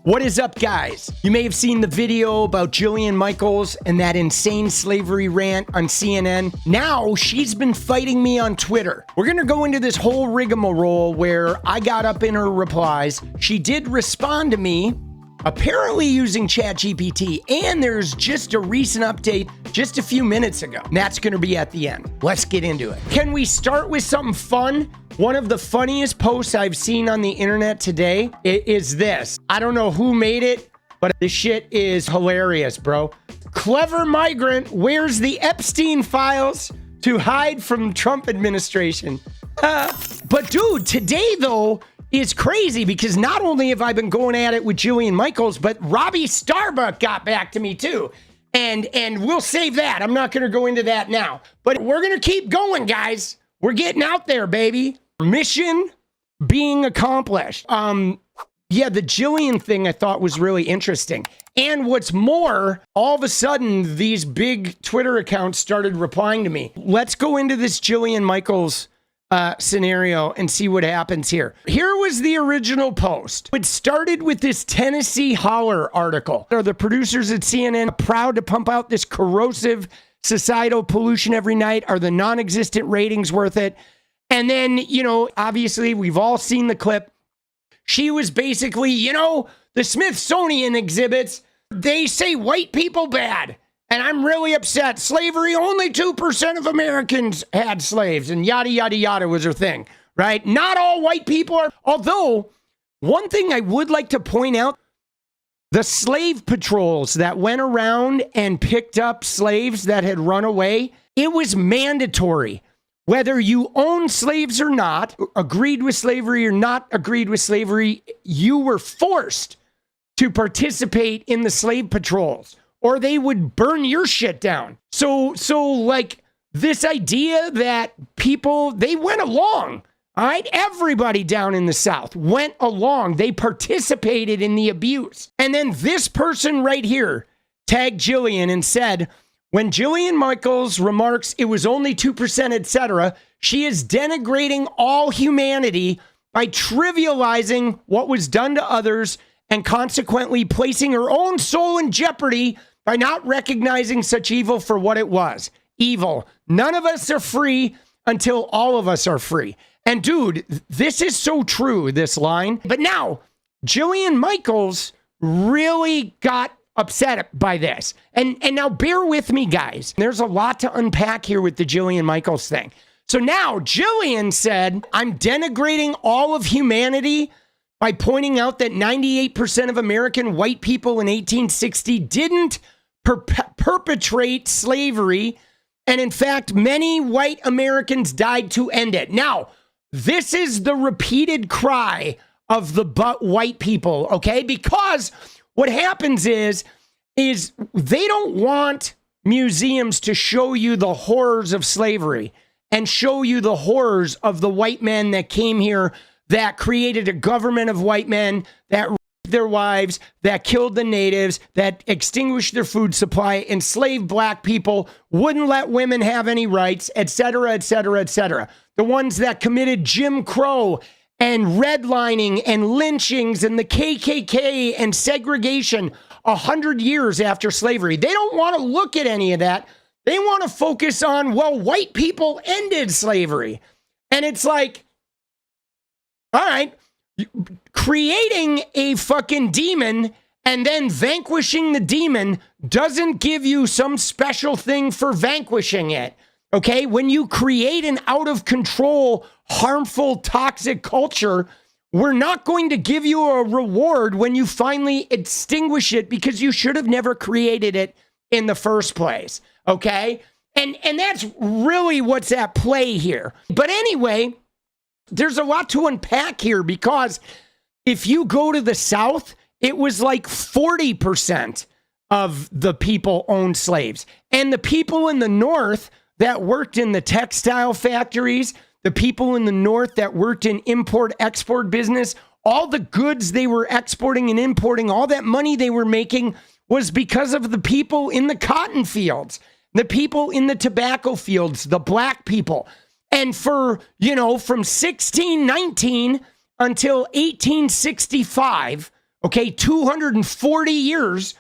What is up, guys? You may have seen the video about Jillian Michaels and that insane slavery rant on CNN. Now she's been fighting me on Twitter. We're gonna go into this whole rigmarole where I got up in her replies. She did respond to me, apparently using ChatGPT, and there's just a recent update just a few minutes ago. And that's gonna be at the end. Let's get into it. Can we start with something fun? One of the funniest posts I've seen on the internet today is this. I don't know who made it, but this shit is hilarious, bro. Clever migrant wears the Epstein files to hide from Trump administration. But dude, today though is crazy because not only have I been going at it with Jillian Michaels, but 𝗏𝗏 got back to me too. And we'll save that. I'm not gonna go into that now, but we're gonna keep going, guys. We're getting out there, baby. Mission being accomplished. Yeah, the Jillian thing I thought was really interesting. And what's more, all of a sudden, these big Twitter accounts started replying to me. Let's go into this Jillian Michaels scenario and see what happens here. Here was the original post. It started with this Tennessee Holler article. Are the producers at CNN proud to pump out this corrosive societal pollution every night? Are the non-existent ratings worth it? And then, you know, obviously we've all seen the clip. She was basically, you know, the Smithsonian exhibits, they say white people bad. And I'm really upset. Slavery, only 2% of Americans had slaves, and yada, yada, yada was her thing, right? Not all white people are. Although, one thing I would like to point out, the slave patrols that went around and picked up slaves that had run away, it was mandatory. Whether you own slaves or not, agreed with slavery or not agreed with slavery, you were forced to participate in the slave patrols, or they would burn your shit down. So like this idea that people, they went along, all right? Everybody down in the South went along. They participated in the abuse. And then this person right here tagged Jillian and said, when Jillian Michaels remarks it was only 2%, etc., she is denigrating all humanity by trivializing what was done to others and consequently placing her own soul in jeopardy by not recognizing such evil for what it was. Evil. None of us are free until all of us are free. And dude, this is so true, this line. But now, Jillian Michaels really got upset by this. And now bear with me, guys. There's a lot to unpack here with the Jillian Michaels thing. So now Jillian said, I'm denigrating all of humanity by pointing out that 98% of American white people in 1860 didn't perpetrate slavery. And in fact, many white Americans died to end it. Now, this is the repeated cry of the white people, okay? Because what happens is they don't want museums to show you the horrors of slavery and show you the horrors of the white men that came here, that created a government of white men, that raped their wives, that killed the natives, that extinguished their food supply, enslaved black people, wouldn't let women have any rights, etc., etc., etc. The ones that committed Jim Crow and redlining and lynchings and the KKK and segregation 100 years after slavery. They don't want to look at any of that. They want to focus on, well, white people ended slavery. And it's like, all right, creating a fucking demon and then vanquishing the demon doesn't give you some special thing for vanquishing it. Okay? When you create an out of control, harmful, toxic culture, we're not going to give you a reward when you finally extinguish it because you should have never created it in the first place, okay? And that's really what's at play here. But anyway, there's a lot to unpack here because if you go to the South, it was like 40% of the people owned slaves. And the people in the North that worked in the textile factories, the people in the North that worked in import-export business, all the goods they were exporting and importing, all that money they were making was because of the people in the cotton fields, the people in the tobacco fields, the black people. And for, you know, from 1619 until 1865, okay, 240 years,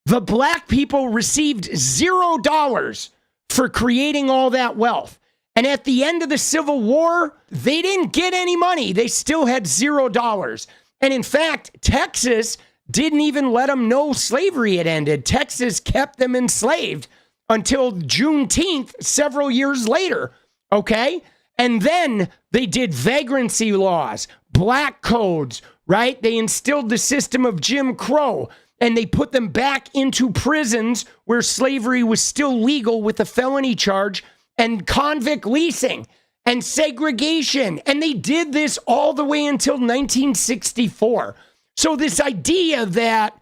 the black people received $0 for creating all that wealth. And at the end of the Civil War, they didn't get any money. They still had $0. And in fact, Texas didn't even let them know slavery had ended. Texas kept them enslaved until Juneteenth several years later, okay? And then they did vagrancy laws, black codes, right? They instilled the system of Jim Crow, and they put them back into prisons where slavery was still legal with a felony charge, and convict leasing and segregation. And they did this all the way until 1964. So this idea that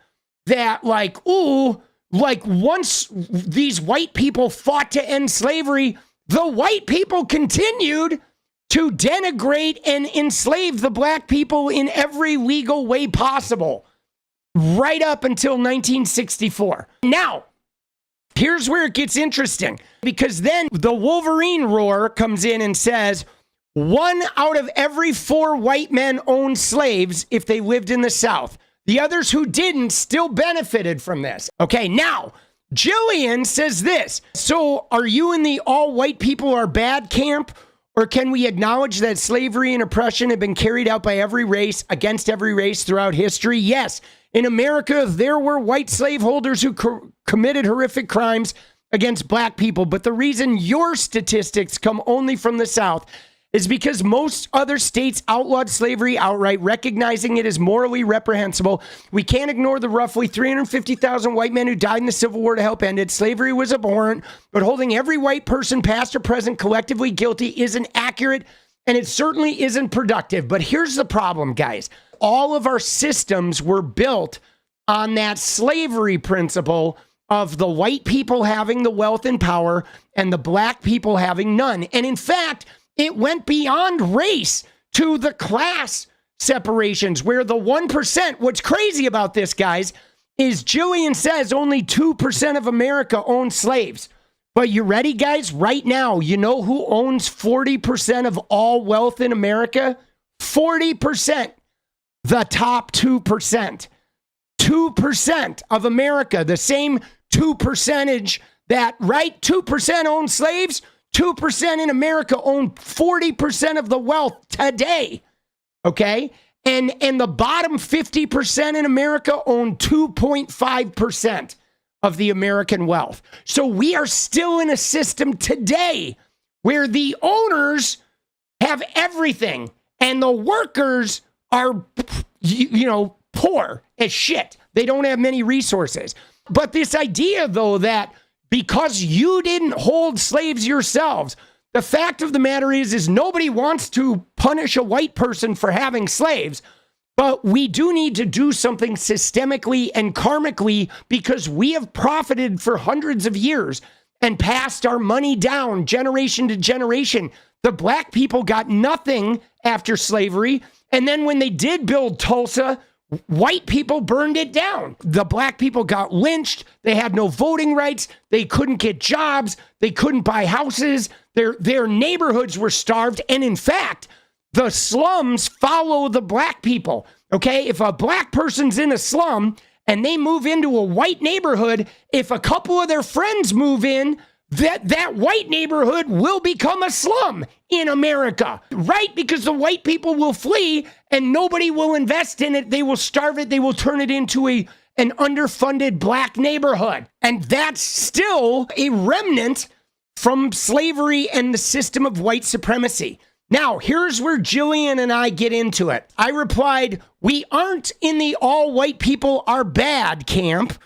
like, ooh, like once these white people fought to end slavery, the white people continued to denigrate and enslave the black people in every legal way possible, right up until 1964. Now, here's where it gets interesting, because then the Wolverine roar comes in and says, 1 out of every 4 white men owned slaves if they lived in the South. The others who didn't still benefited from this. Okay, now, Jillian says this. So are you in the all white people are bad camp? Or can we acknowledge that slavery and oppression have been carried out by every race against every race throughout history? Yes. In America, there were white slaveholders who committed horrific crimes against black people. But the reason your statistics come only from the South is because most other states outlawed slavery outright, recognizing it as morally reprehensible. We can't ignore the roughly 350,000 white men who died in the Civil War to help end it. Slavery was abhorrent, but holding every white person, past or present, collectively guilty isn't accurate, and it certainly isn't productive. But here's the problem, guys. All of our systems were built on that slavery principle of the white people having the wealth and power and the black people having none. And in fact, it went beyond race to the class separations where the 1%, what's crazy about this, guys, is Jillian says only 2% of America owns slaves. But you ready, guys? Right now, you know who owns 40% of all wealth in America? 40%. The top 2%. 2% of America, the same 2% that, right? 2% own slaves. 2% in America own 40% of the wealth today, okay? And the bottom 50% in America own 2.5% of the American wealth. So we are still in a system today where the owners have everything and the workers are, poor as shit. They don't have many resources. But this idea, though, that because you didn't hold slaves yourselves, the fact of the matter is nobody wants to punish a white person for having slaves, but we do need to do something systemically and karmically because we have profited for hundreds of years and passed our money down generation to generation. The black people got nothing after slavery, and then when they did build Tulsa, white people burned it down. The black people got lynched. They had no voting rights. They couldn't get jobs. They couldn't buy houses. Their neighborhoods were starved. And in fact, the slums follow the black people. Okay, if a black person's in a slum and they move into a white neighborhood, if a couple of their friends move in, that white neighborhood will become a slum in America, right? Because the white people will flee and nobody will invest in it. They will starve it. They will turn it into an underfunded black neighborhood. And that's still a remnant from slavery and the system of white supremacy. Now, here's where Jillian and I get into it. I replied, we aren't in the all white people are bad camp.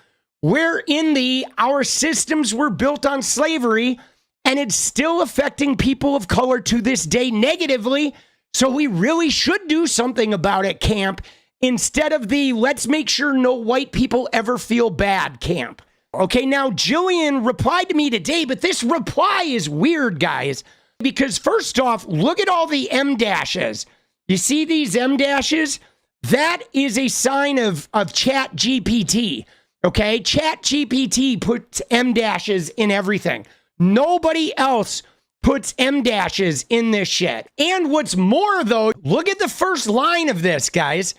We're in the our systems were built on slavery, and it's still affecting people of color to this day negatively. So we really should do something about it camp instead of the let's make sure no white people ever feel bad camp. Okay, now Jillian replied to me today, but this reply is weird, guys, because first off, look at all the M dashes. You see these M dashes? That is a sign of Chat GPT. Okay, Chat GPT puts M dashes in everything. Nobody else puts M dashes in this shit. And what's more, though, look at the first line of this, guys.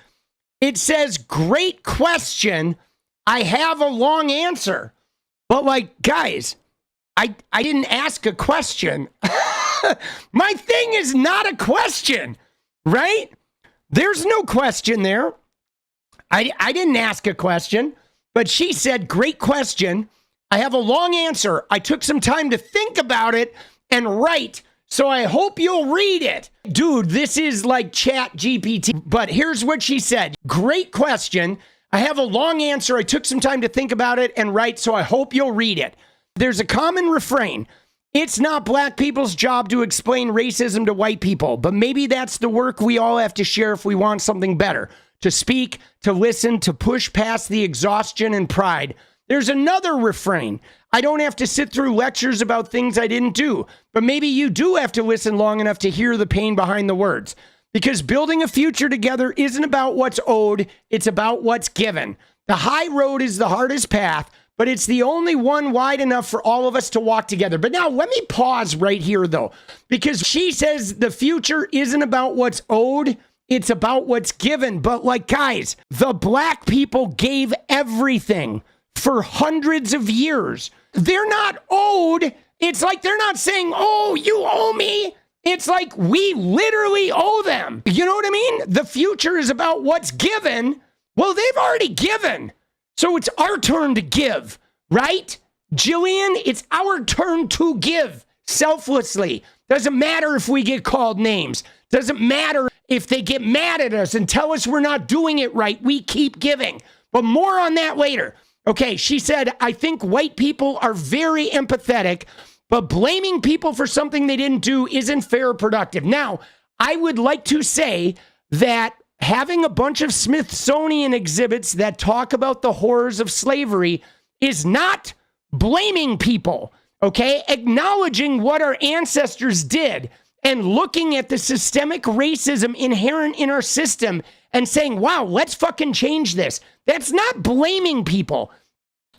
It says, great question. I have a long answer. But like, guys, I didn't ask a question. My thing is not a question, right? There's no question there. I didn't ask a question, but she said, great question. I have a long answer. I took some time to think about it and write, so I hope you'll read it. Dude, this is like ChatGPT, but here's what she said. Great question. I have a long answer. I took some time to think about it and write, so I hope you'll read it. There's a common refrain. It's not black people's job to explain racism to white people, but maybe that's the work we all have to share if we want something better. To speak, to listen, to push past the exhaustion and pride. There's another refrain. I don't have to sit through lectures about things I didn't do, but maybe you do have to listen long enough to hear the pain behind the words. Because building a future together isn't about what's owed, it's about what's given. The high road is the hardest path, but it's the only one wide enough for all of us to walk together. But now let me pause right here, though, because she says the future isn't about what's owed, it's about what's given. But like, guys, the black people gave everything for hundreds of years. They're not owed. It's like they're not saying, oh, you owe me. It's like we literally owe them. You know what I mean? The future is about what's given. Well, they've already given. So it's our turn to give, right? Jillian, it's our turn to give selflessly. Doesn't matter if we get called names. Doesn't matter if they get mad at us and tell us we're not doing it right. We keep giving. But more on that later. Okay, she said, I think white people are very empathetic, but blaming people for something they didn't do isn't fair or productive. Now, I would like to say that having a bunch of Smithsonian exhibits that talk about the horrors of slavery is not blaming people, okay? Acknowledging what our ancestors did and looking at the systemic racism inherent in our system and saying, wow, let's fucking change this. That's not blaming people.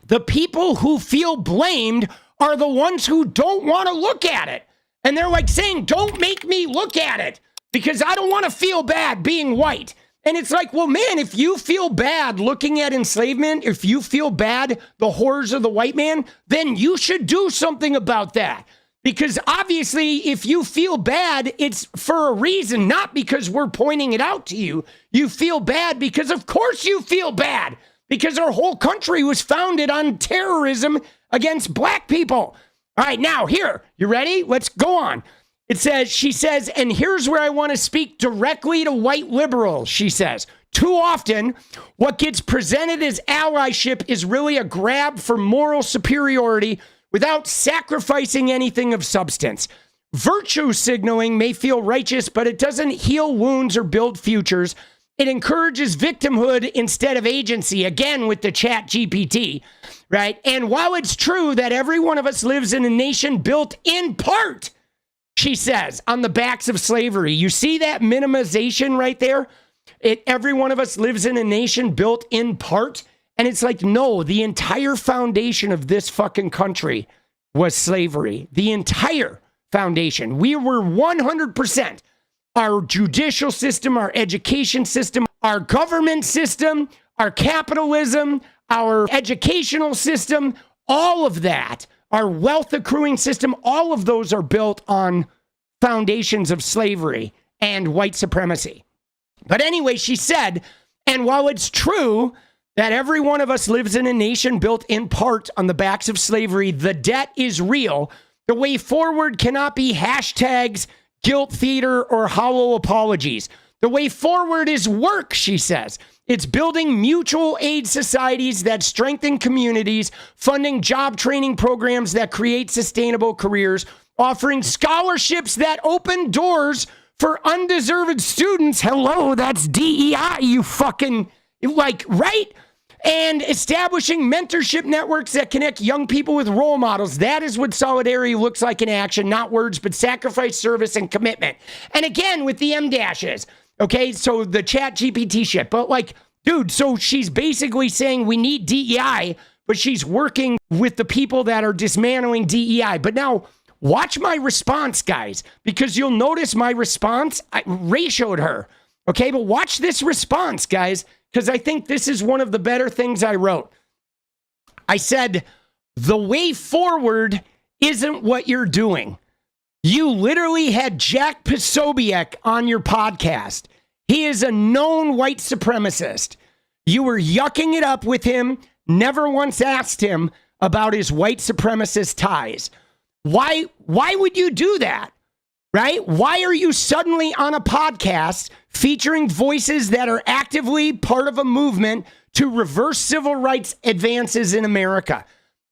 The people who feel blamed are the ones who don't want to look at it. And they're like saying, don't make me look at it because I don't want to feel bad being white. And it's like, well, man, if you feel bad looking at enslavement, if you feel bad, the horrors of the white man, then you should do something about that. Because obviously, if you feel bad, it's for a reason, not because we're pointing it out to you. You feel bad because, of course, you feel bad. Because our whole country was founded on terrorism against black people. All right, now here, you ready? Let's go on. It says, she says, and here's where I want to speak directly to white liberals, she says. Too often, what gets presented as allyship is really a grab for moral superiority without sacrificing anything of substance. Virtue signaling may feel righteous, but it doesn't heal wounds or build futures. It encourages victimhood instead of agency, again with the ChatGPT, right? And while it's true that every one of us lives in a nation built in part, she says, on the backs of slavery. You see that minimization right there? Every one of us lives in a nation built in part. And it's like, no, the entire foundation of this fucking country was slavery. The entire foundation. We were 100%. Our judicial system, our education system, our government system, our capitalism, our educational system, all of that, our wealth accruing system, all of those are built on foundations of slavery and white supremacy. But anyway, she said, and while it's true that every one of us lives in a nation built in part on the backs of slavery, the debt is real. The way forward cannot be hashtags, guilt theater, or hollow apologies. The way forward is work, she says. It's building mutual aid societies that strengthen communities, funding job training programs that create sustainable careers, offering scholarships that open doors for undeserved students. Hello, that's DEI, you fucking, like, right? And establishing mentorship networks that connect young people with role models. That is what solidarity looks like in action, not words, but sacrifice, service, and commitment. And again, with the M dashes, okay? So the ChatGPT shit. But like, dude, so she's basically saying we need DEI, but she's working with the people that are dismantling DEI. But now, watch my response, guys, because you'll notice my response, I ratioed her, okay? But watch this response, guys, because I think this is one of the better things I wrote. I said, the way forward isn't what you're doing. You literally had 𝗙𝗪𝗪𝗀 on your podcast. He is a known white supremacist. You were yucking it up with him, never once asked him about his white supremacist ties. Why would you do that? Right? Why are you suddenly on a podcast featuring voices that are actively part of a movement to reverse civil rights advances in America?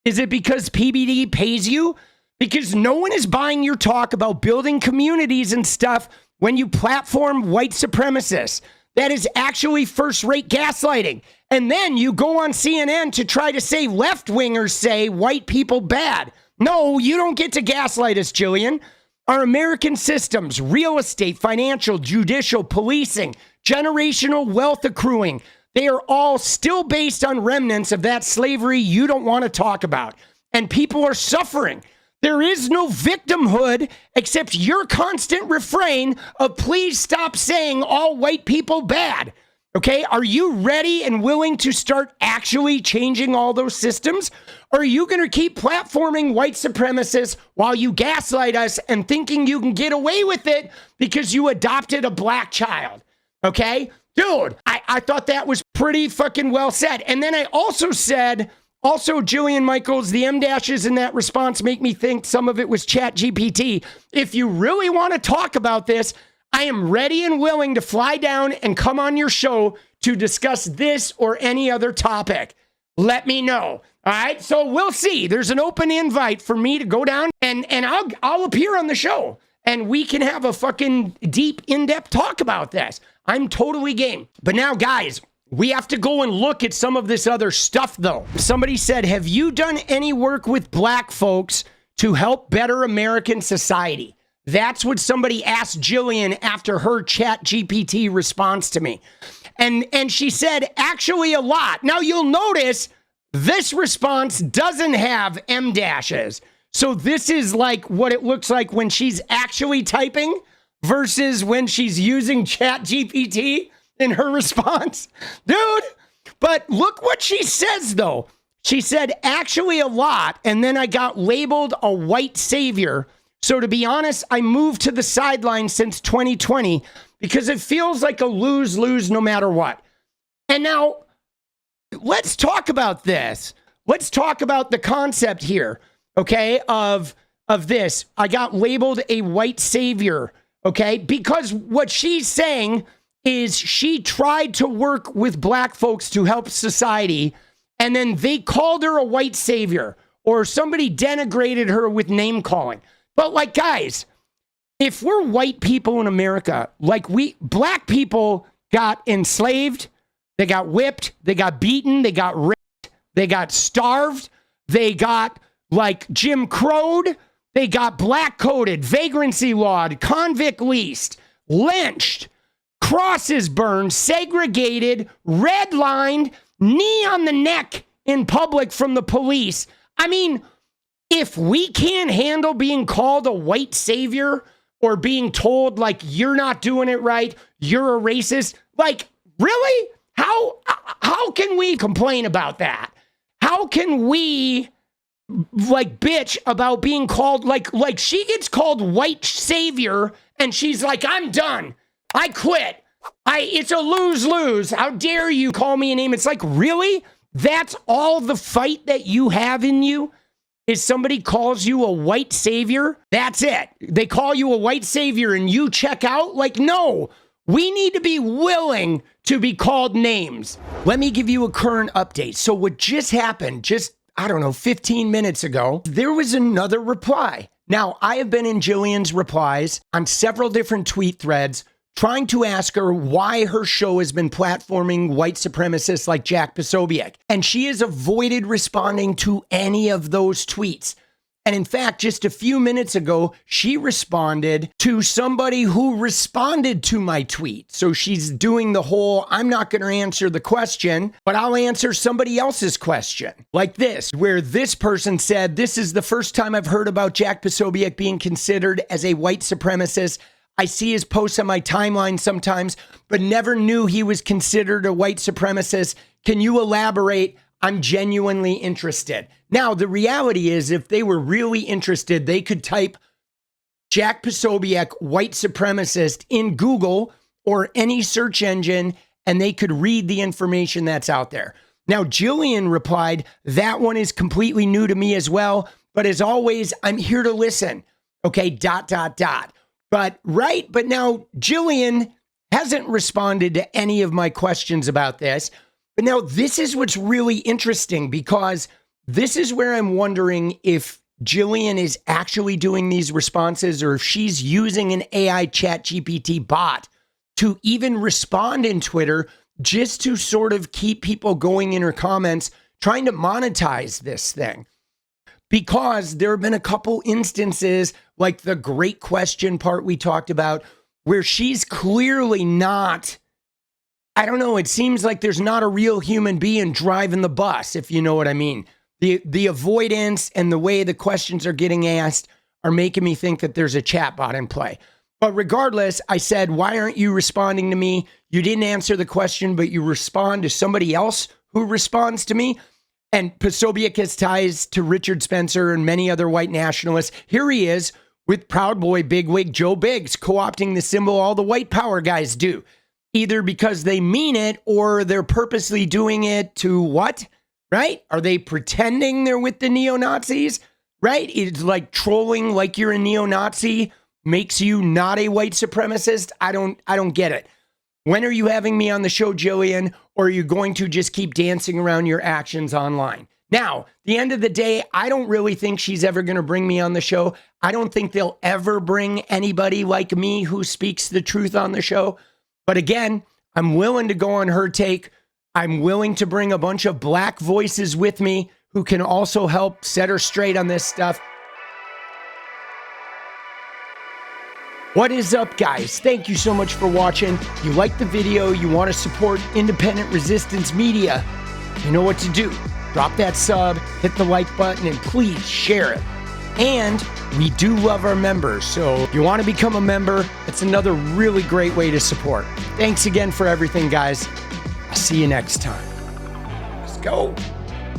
Is it because PBD pays you? Because no one is buying your talk about building communities and stuff when you platform white supremacists. That is actually first-rate gaslighting. And then you go on CNN to try to say left-wingers say white people bad. No, you don't get to gaslight us, Jillian. Our American systems, real estate, financial, judicial, policing, generational wealth accruing, they are all still based on remnants of that slavery you don't want to talk about. And people are suffering. There is no victimhood except your constant refrain of please stop saying all white people bad. Okay, are you ready and willing to start actually changing all those systems? Or are you going to keep platforming white supremacists while you gaslight us and thinking you can get away with it because you adopted a black child? Okay, dude, I thought that was pretty fucking well said. And then I also said, Jillian Michaels, the M-dashes in that response make me think some of it was ChatGPT. If you really want to talk about this, I am ready and willing to fly down and come on your show to discuss this or any other topic. Let me know. All right, so we'll see. There's an open invite for me to go down and I'll appear on the show and we can have a fucking deep, in-depth talk about this. I'm totally game. But now, guys, we have to go and look at some of this other stuff, though. Somebody said, have you done any work with black folks to help better American society? That's what somebody asked Jillian after her ChatGPT response to me. And she said, actually a lot. Now, you'll notice this response doesn't have M-dashes. So this is like what it looks like when she's actually typing versus when she's using ChatGPT in her response. Dude, but look what she says, though. She said, actually a lot, and then I got labeled a white savior. So to be honest, I moved to the sidelines since 2020 because it feels like a lose-lose no matter what. And now, let's talk about this. Let's talk about the concept here, okay, of this. I got labeled a white savior, okay, because what she's saying is she tried to work with black folks to help society, and then they called her a white savior, or somebody denigrated her with name calling. But like, guys, if we're white people in America, like black people got enslaved, they got whipped, they got beaten, they got raped, they got starved, they got like Jim Crowed, they got black coded, vagrancy lawed, convict leased, lynched, crosses burned, segregated, redlined, knee on the neck in public from the police. I mean, if we can't handle being called a white savior or being told like you're not doing it right, you're a racist, like really? How can we complain about that? How can we like bitch about being called like she gets called white savior and she's like, I'm done. I quit. It's a lose-lose. How dare you call me a name? It's like, really? That's all the fight that you have in you? Is somebody calls you a white savior? That's it. They call you a white savior and you check out? Like, no. We need to be willing to be called names. Let me give you a current update. So what just happened, I don't know, 15 minutes ago, there was another reply. Now, I have been in Jillian's replies on several different tweet threads trying to ask her why her show has been platforming white supremacists like 𝗙𝗪𝗪𝗀𝗪𝗀. And she has avoided responding to any of those tweets. And in fact, just a few minutes ago, she responded to somebody who responded to my tweet. So she's doing the whole, I'm not going to answer the question, but I'll answer somebody else's question. Like this, where this person said, this is the first time I've heard about 𝗙𝗪𝗪𝗀𝗪𝗀 being considered as a white supremacist. I see his posts on my timeline sometimes, but never knew he was considered a white supremacist. Can you elaborate? I'm genuinely interested. Now, the reality is, if they were really interested, they could type 𝗙cie𝗶𝗹𝗪 white supremacist in Google or any search engine, and they could read the information that's out there. Now, Jillian replied, that one is completely new to me as well. But as always, I'm here to listen. Okay, .. But now Jillian hasn't responded to any of my questions about this. But now this is what's really interesting, because this is where I'm wondering if Jillian is actually doing these responses, or if she's using an AI ChatGPT bot to even respond in Twitter just to sort of keep people going in her comments, trying to monetize this thing. Because there have been a couple instances, like the great question part we talked about, where she's clearly not, I don't know, it seems like there's not a real human being driving the bus, if you know what I mean. The avoidance and the way the questions are getting asked are making me think that there's a chatbot in play. But regardless, I said, why aren't you responding to me? You didn't answer the question, but you respond to somebody else who responds to me. And 𝗙cie𝗶𝗪 has ties to Richard Spencer and many other white nationalists. Here he is with Proud Boy bigwig Joe Biggs, co-opting the symbol all the white power guys do, either because they mean it or they're purposely doing it to what? Right? Are they pretending they're with the neo-Nazis? Right? It's like trolling like you're a neo-Nazi makes you not a white supremacist. I don't get it. When are you having me on the show, Jillian? Or are you going to just keep dancing around your actions online? Now, the end of the day, I don't really think she's ever going to bring me on the show. I don't think they'll ever bring anybody like me who speaks the truth on the show. But again, I'm willing to go on her take. I'm willing to bring a bunch of black voices with me who can also help set her straight on this stuff. What is up, guys? Thank you so much for watching. You like the video, you want to support independent resistance media, you know what to do. Drop that sub, hit the like button, and please share it. And we do love our members, so if you want to become a member, it's another really great way to support. Thanks again for everything, guys. I'll see you next time. Let's go.